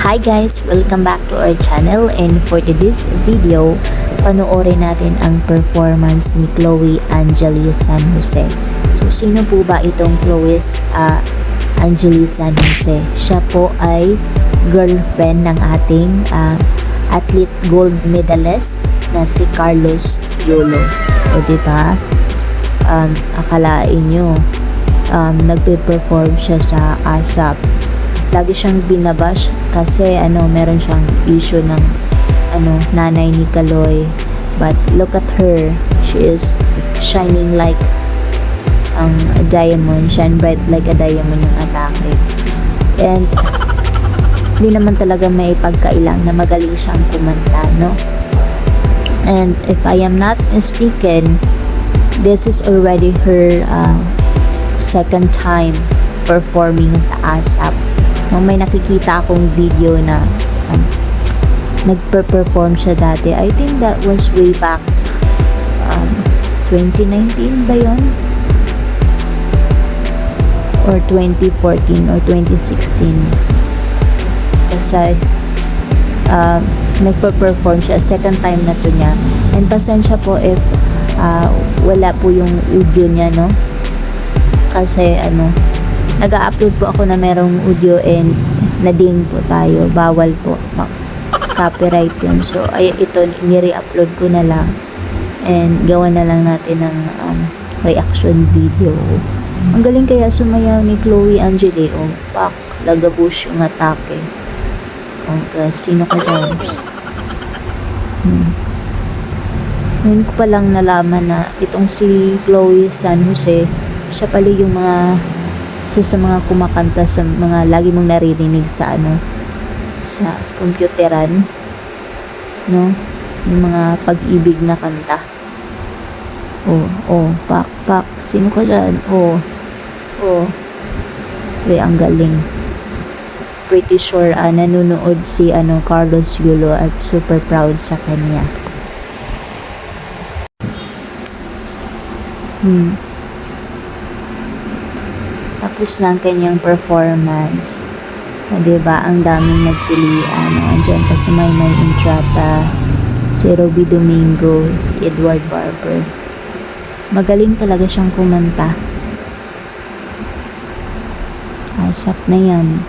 Hi guys! Welcome back to our channel, and for today's video, panoorin natin ang performance ni Chloe Angeli San Jose. So sino po ba itong Chloe Angeli San Jose? Siya po ay girlfriend ng ating athlete gold medalist na si Carlos Yulo. O diba? Akalain nyo, nagpe-perform siya sa ASAP. Lagi siyang binabash kasi meron siyang issue ng nanay ni Kaloy, but look at her, she is shining like a diamond, shine bright like a diamond yung atake. And hindi naman talaga may pagkailang na magaling siyang kumanta, no? And if I am not mistaken, this is already her second time performing sa ASAP. Nung may nakikita akong video na nagpe-perform siya dati, I think that was way back 2019 ba yun? Or 2014 or 2016. Kasi nagpe-perform siya, second time na to niya. And pasensya po if wala po yung audio niya, no? Kasi nag-upload po ako na merong audio and na-ding po tayo. Bawal po. Copyright yun. So, ito, ni-re-upload ko na lang. And gawa na lang natin ng reaction video. Ang galing kaya sumayaw ni Chloe Angeli. Pak, lagabush yung atake. Sino ka dyan? Ngayon ko palang nalaman na itong si Chloe San Jose, siya pala yung isa sa mga kumakanta sa mga lagi mong naririnig sa sa computeran, no? Yung mga pag-ibig na kanta. Pak, sino ka dyan? Ang galing. Pretty sure nanonood si Carlos Yulo at super proud sa kanya. Tapos na ang kanyang performance. Diba? Ang daming nagpilian. Andyan pa si Maymay Entrata, si Robby Domingo, si Edward Barber. Magaling talaga siyang kumanta. Asap na yan.